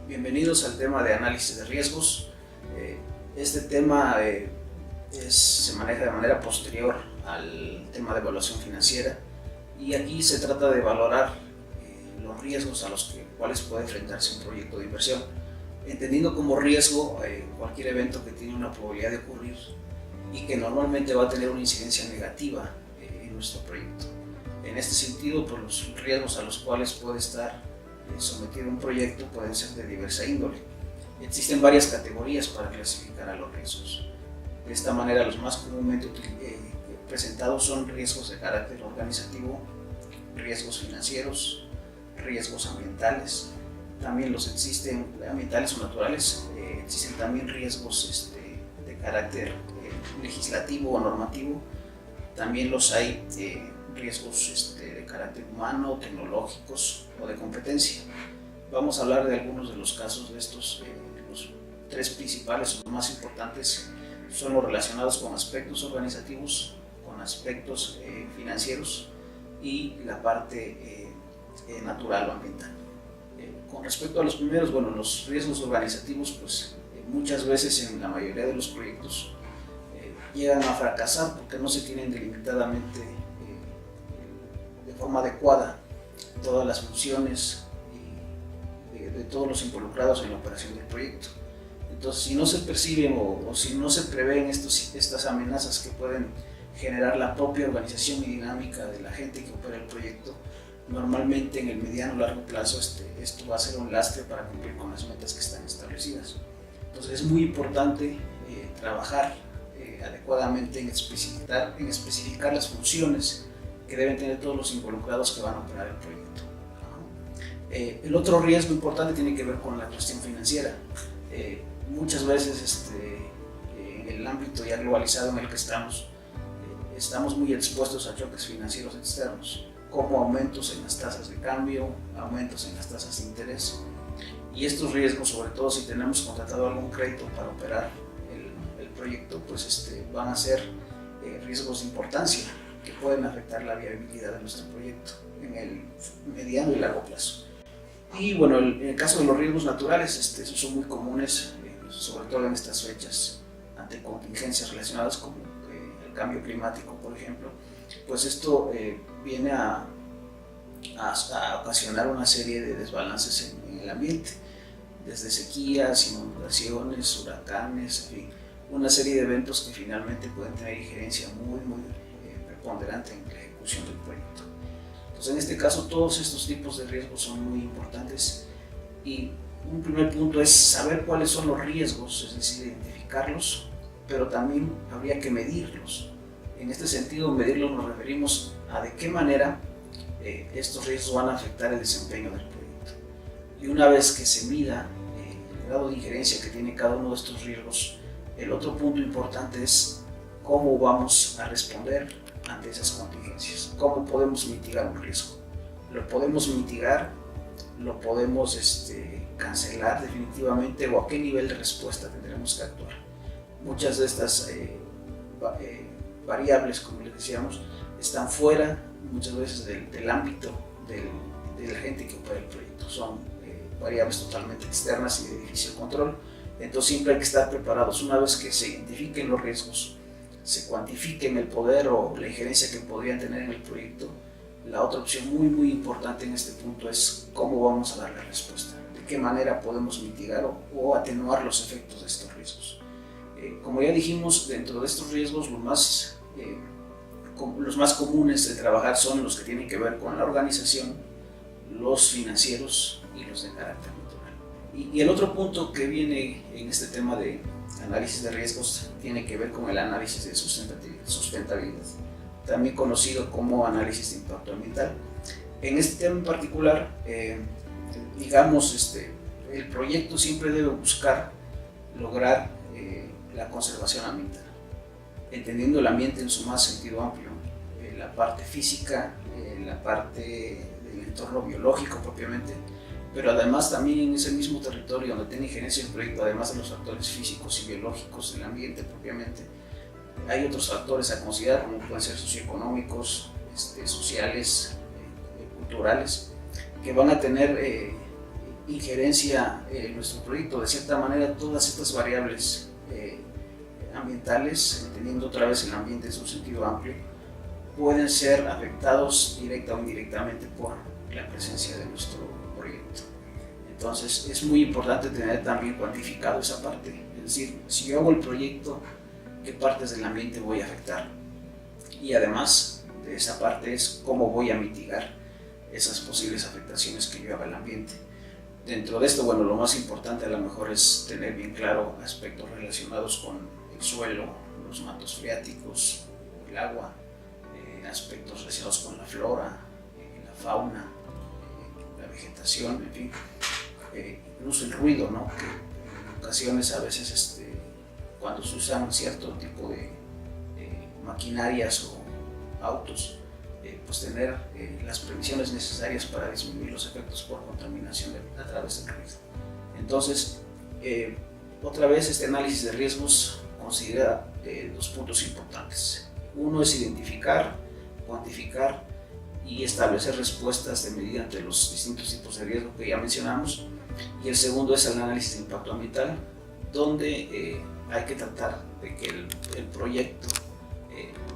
Bienvenidos al tema de análisis de riesgos. Este tema se maneja de manera posterior al tema de evaluación financiera y aquí se trata de valorar los riesgos a los cuales puede enfrentarse un proyecto de inversión, entendiendo como riesgo cualquier evento que tiene una probabilidad de ocurrir y que normalmente va a tener una incidencia negativa en nuestro proyecto. En este sentido, pues, los riesgos a los cuales puede estar sometido un proyecto pueden ser de diversa índole. Existen varias categorías para clasificar a los riesgos. De esta manera, los más comúnmente presentados son riesgos de carácter organizativo, riesgos financieros, riesgos ambientales. También los existen ambientales o naturales. Existen también riesgos de carácter legislativo o normativo. También los hay riesgos de carácter humano, tecnológicos o de competencia. Vamos a hablar de algunos de los casos de estos. Los tres principales, los más importantes, son los relacionados con aspectos organizativos, con aspectos financieros y la parte natural o ambiental. Con respecto a los primeros, bueno, los riesgos organizativos, pues muchas veces en la mayoría de los proyectos llegan a fracasar porque no se tienen delimitadamente de forma adecuada todas las funciones de todos los involucrados en la operación del proyecto. Entonces, si no se perciben o si no se prevén estas amenazas que pueden generar la propia organización y dinámica de la gente que opera el proyecto, normalmente en el mediano o largo plazo esto va a ser un lastre para cumplir con las metas que están establecidas. Entonces es muy importante trabajar adecuadamente en especificar las funciones que deben tener todos los involucrados que van a operar el proyecto. El otro riesgo importante tiene que ver con la cuestión financiera. Muchas veces en el ámbito ya globalizado en el que estamos muy expuestos a choques financieros externos, como aumentos en las tasas de cambio, aumentos en las tasas de interés. Y estos riesgos, sobre todo si tenemos contratado algún crédito para operar el proyecto, pues van a ser riesgos de importancia que pueden afectar la viabilidad de nuestro proyecto en el mediano y largo plazo. Y bueno, en el caso de los riesgos naturales, esos son muy comunes, sobre todo en estas fechas, ante contingencias relacionadas con el cambio climático, por ejemplo. Pues esto viene a ocasionar una serie de desbalances en el ambiente, desde sequías, inundaciones, huracanes, en fin, una serie de eventos que finalmente pueden tener injerencia muy preponderante en la ejecución del proyecto. Entonces, en este caso, todos estos tipos de riesgos son muy importantes y un primer punto es saber cuáles son los riesgos, es decir, identificarlos, pero también habría que medirlos. En este sentido, medirlos nos referimos a de qué manera estos riesgos van a afectar el desempeño del proyecto. Y una vez que se mida el grado de injerencia que tiene cada uno de estos riesgos, el otro punto importante es cómo vamos a responder ante esas contingencias. ¿Cómo podemos mitigar un riesgo? ¿Lo podemos mitigar? ¿Lo podemos cancelar definitivamente? ¿O a qué nivel de respuesta tendremos que actuar? Muchas de estas variables, como les decíamos, están fuera muchas veces del ámbito de la gente que opera el proyecto. Son variables totalmente externas y de difícil control. Entonces siempre hay que estar preparados. Una vez que se identifiquen los riesgos, se cuantifiquen el poder o la injerencia que podrían tener en el proyecto, la otra opción muy importante en este punto es cómo vamos a dar la respuesta, de qué manera podemos mitigar o atenuar los efectos de estos riesgos. Como ya dijimos, dentro de estos riesgos los más comunes de trabajar son los que tienen que ver con la organización, los financieros y los de carácter natural. Y el otro punto que viene en este tema de análisis de riesgos tiene que ver con el análisis de sustentabilidad, también conocido como análisis de impacto ambiental. En este tema en particular, digamos, el proyecto siempre debe buscar lograr la conservación ambiental, entendiendo el ambiente en su más sentido amplio, la parte física, la parte del entorno biológico propiamente, pero además también en ese mismo territorio donde tiene injerencia el proyecto, además de los factores físicos y biológicos del ambiente propiamente, hay otros factores a considerar, como pueden ser socioeconómicos, sociales, culturales, que van a tener injerencia en nuestro proyecto. De cierta manera, todas estas variables ambientales, entendiendo otra vez el ambiente en su sentido amplio, pueden ser afectados directa o indirectamente por la presencia de nuestro proyecto. Entonces es muy importante tener también cuantificado esa parte, es decir, si yo hago el proyecto, qué partes del ambiente voy a afectar, y además de esa parte es cómo voy a mitigar esas posibles afectaciones que yo haga al ambiente. Dentro de esto, bueno, lo más importante a lo mejor es tener bien claro aspectos relacionados con el suelo, los mantos freáticos, el agua, aspectos relacionados con la flora, la fauna, la vegetación, en fin, incluso el ruido, ¿no? Que en ocasiones a veces cuando se usan cierto tipo de maquinarias o autos, pues tener las previsiones necesarias para disminuir los efectos por contaminación a través del ruido. Entonces, otra vez este análisis de riesgos considera dos puntos importantes. Uno es identificar, cuantificar y establecer respuestas de medida ante los distintos tipos de riesgo que ya mencionamos. Y el segundo es el análisis de impacto ambiental, donde hay que tratar de que el proyecto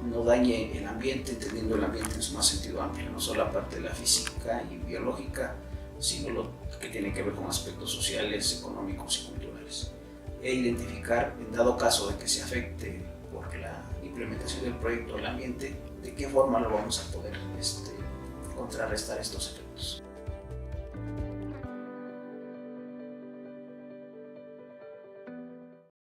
no dañe el ambiente, entendiendo el ambiente en su más sentido amplio, no solo la parte de la física y biológica, sino lo que tiene que ver con aspectos sociales, económicos y culturales. E identificar, en dado caso de que se afecte por la implementación del proyecto al ambiente, de qué forma lo vamos a poder contrarrestar estos efectos.